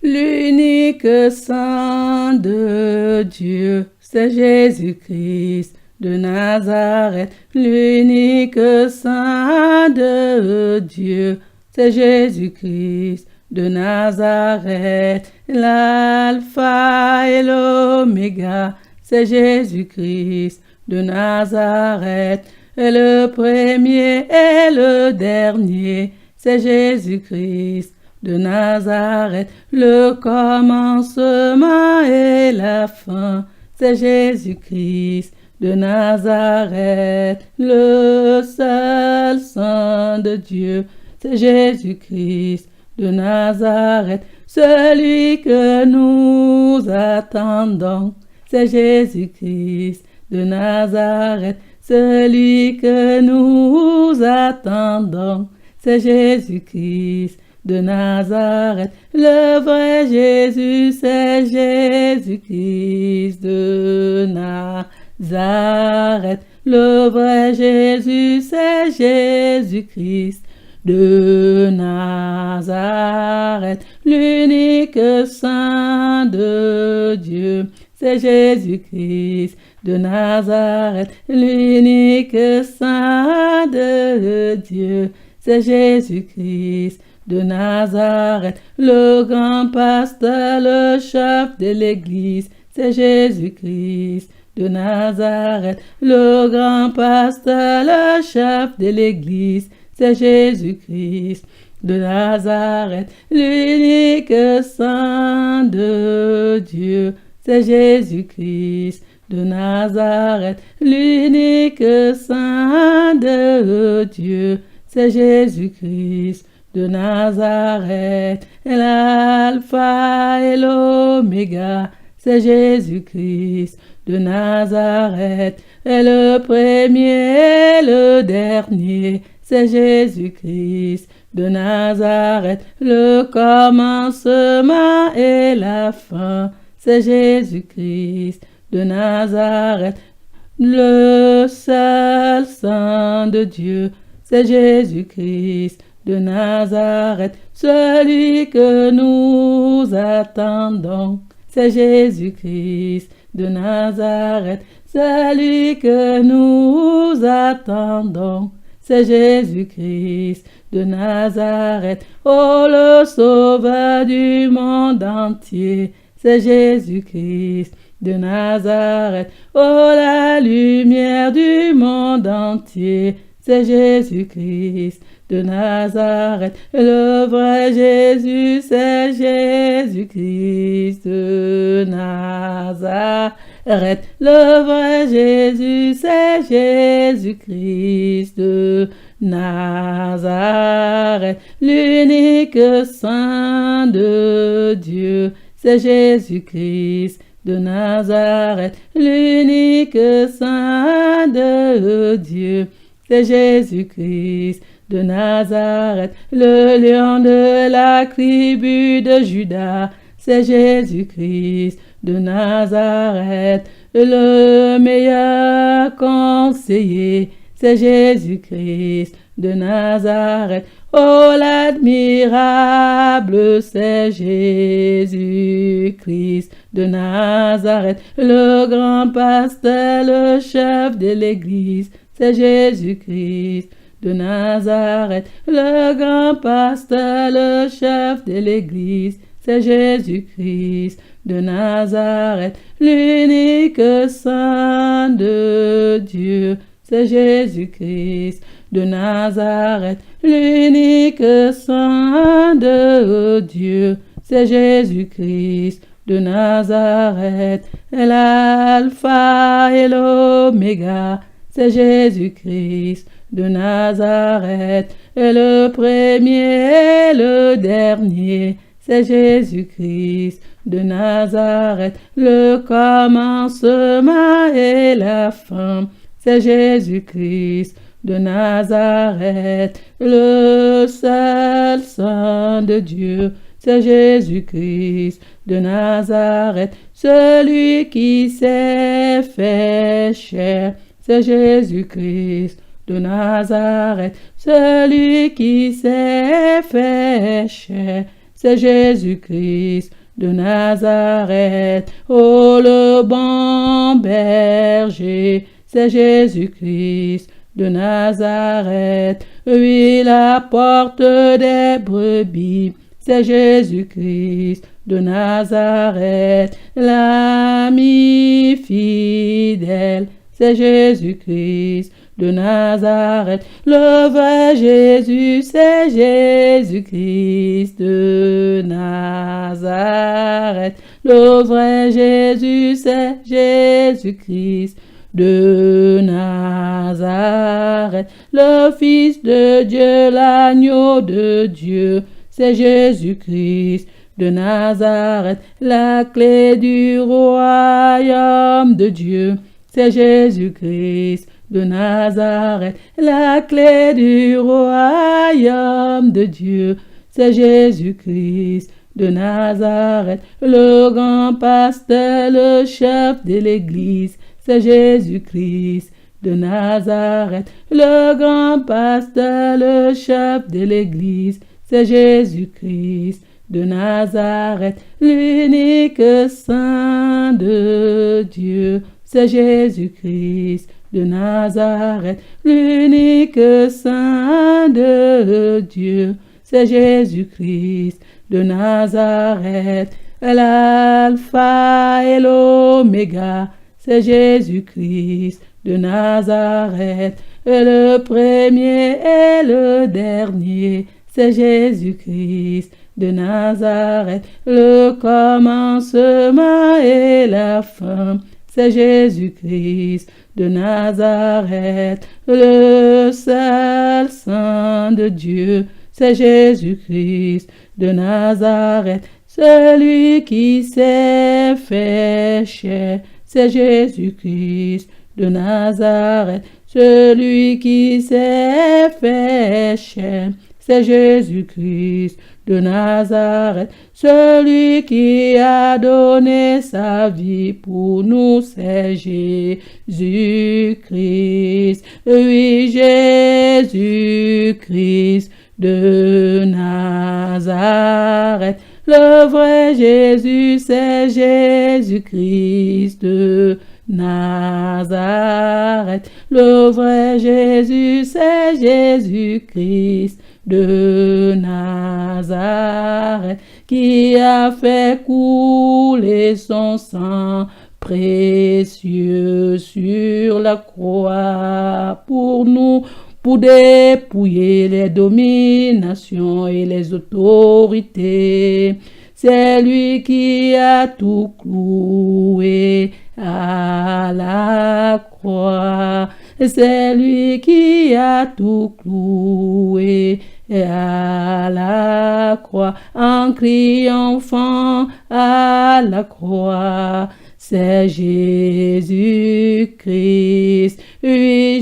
l'unique Saint de Dieu, c'est Jésus-Christ de Nazareth, l'unique Saint de Dieu, c'est Jésus-Christ de Nazareth, l'alpha et l'oméga, c'est Jésus-Christ de Nazareth, et le premier et le dernier, c'est Jésus-Christ de Nazareth, le commencement et la fin, c'est Jésus-Christ de Nazareth, le seul Saint de Dieu, c'est Jésus-Christ de Nazareth, celui que nous attendons, c'est Jésus-Christ de Nazareth, celui que nous attendons, c'est Jésus-Christ de Nazareth, le vrai Jésus, c'est Jésus-Christ de Nazareth, le vrai Jésus, c'est Jésus-Christ de Nazareth, l'unique Saint de Dieu, c'est Jésus-Christ de Nazareth, l'unique Saint de Dieu, c'est Jésus-Christ de Nazareth, le grand pasteur, le chef de l'Église, c'est Jésus-Christ de Nazareth, le grand pasteur, le chef de l'Église, c'est Jésus-Christ de Nazareth, l'unique Saint de Dieu, c'est Jésus-Christ de Nazareth, l'unique Saint de Dieu, c'est Jésus-Christ de Nazareth, l'alpha et l'oméga, c'est Jésus-Christ de Nazareth, et le premier et le dernier, c'est Jésus-Christ de Nazareth, le commencement et la fin, c'est Jésus-Christ de Nazareth, le seul Saint de Dieu, c'est Jésus-Christ de Nazareth, celui que nous attendons, c'est Jésus-Christ de Nazareth, celui que nous attendons, c'est Jésus-Christ de Nazareth, oh le sauveur du monde entier, c'est Jésus-Christ de Nazareth, oh la lumière du monde entier, c'est Jésus-Christ de Nazareth, le vrai Jésus, c'est Jésus-Christ de Nazareth, le vrai Jésus, c'est Jésus-Christ de Nazareth, l'unique Saint de Dieu, c'est Jésus-Christ de Nazareth, l'unique Saint de Dieu, c'est Jésus-Christ de Nazareth, le lion de la tribu de Juda, c'est Jésus-Christ de Nazareth, le meilleur conseiller, c'est Jésus-Christ de Nazareth, oh l'admirable, c'est Jésus-Christ de Nazareth, le grand pasteur, le chef de l'Église, c'est Jésus-Christ de Nazareth, le grand pasteur, le chef de l'Église, c'est Jésus-Christ de Nazareth, l'unique Saint de Dieu, c'est Jésus-Christ de Nazareth, l'unique Saint de Dieu, c'est Jésus-Christ de Nazareth, l'alpha et l'oméga, c'est Jésus-Christ de Nazareth, et le premier et le dernier, c'est Jésus-Christ de Nazareth, le commencement et la fin, c'est Jésus-Christ de Nazareth, le seul Saint de Dieu, c'est Jésus-Christ de Nazareth, celui qui s'est fait chair, c'est Jésus-Christ de Nazareth, celui qui s'est fait chair, c'est c'est Jésus-Christ de Nazareth. Oh, le bon berger, c'est Jésus-Christ de Nazareth. Oui, la porte des brebis, c'est Jésus-Christ de Nazareth. L'ami fidèle, c'est Jésus-Christ de Nazareth. Le vrai Jésus, c'est Jésus-Christ de Nazareth. Le vrai Jésus, c'est Jésus-Christ de Nazareth. Le Fils de Dieu, l'agneau de Dieu, c'est Jésus-Christ de Nazareth. La clé du royaume de Dieu, c'est Jésus-Christ de Nazareth. La clé du royaume de Dieu, c'est Jésus-Christ de Nazareth. Le grand pasteur, le chef de l'église, c'est Jésus-Christ de Nazareth. Le grand pasteur, le chef de l'église, c'est Jésus-Christ de Nazareth. L'unique Saint de Dieu, c'est Jésus-Christ de Nazareth. L'unique Saint de Dieu, c'est Jésus-Christ de Nazareth. L'alpha et l'oméga, c'est Jésus-Christ de Nazareth. Le premier et le dernier, c'est Jésus-Christ de Nazareth. Le commencement et la fin, c'est Jésus-Christ de Nazareth. Le seul Saint de Dieu, c'est Jésus-Christ de Nazareth. Celui qui s'est fait chair, c'est Jésus-Christ de Nazareth. Celui qui s'est fait chair, c'est Jésus-Christ de Nazareth. Celui qui a donné sa vie pour nous, c'est Jésus-Christ. Oui, Jésus-Christ de Nazareth. Le vrai Jésus, c'est Jésus-Christ de Nazareth. Le vrai Jésus, c'est Jésus-Christ de Nazareth, qui a fait couler son sang précieux sur la croix pour nous, pour dépouiller les dominations et les autorités. C'est lui qui a tout cloué à la croix. C'est lui qui a tout cloué à la croix, en triomphant à la croix. C'est Jésus-Christ, oui,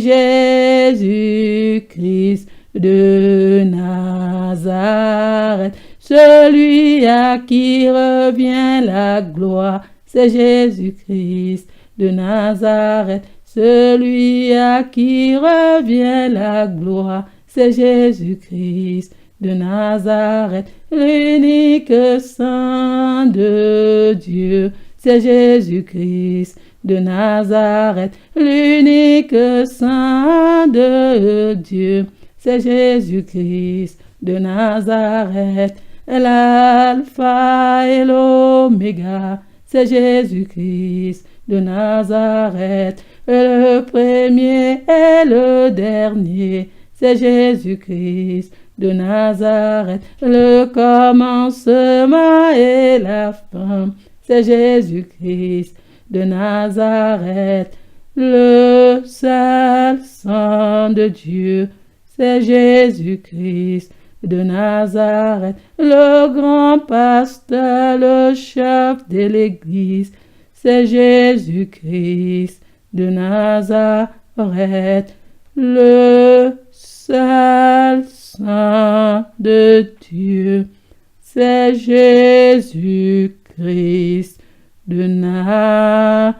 Jésus-Christ de Nazareth. Celui à qui revient la gloire, c'est Jésus-Christ de Nazareth. Celui à qui revient la gloire, c'est Jésus-Christ de Nazareth. L'unique Saint de Dieu, c'est Jésus-Christ de Nazareth. L'unique Saint de Dieu, c'est Jésus-Christ de Nazareth. L'alpha et l'oméga, c'est Jésus-Christ de Nazareth. Le premier et le dernier, c'est Jésus-Christ de Nazareth. Le commencement et la fin, c'est Jésus-Christ de Nazareth. Le seul Saint de Dieu, c'est Jésus-Christ de Nazareth. Le grand pasteur, le chef de l'église, c'est Jésus-Christ de Nazareth. Le seul Saint de Dieu, c'est Jésus-Christ de Nazareth.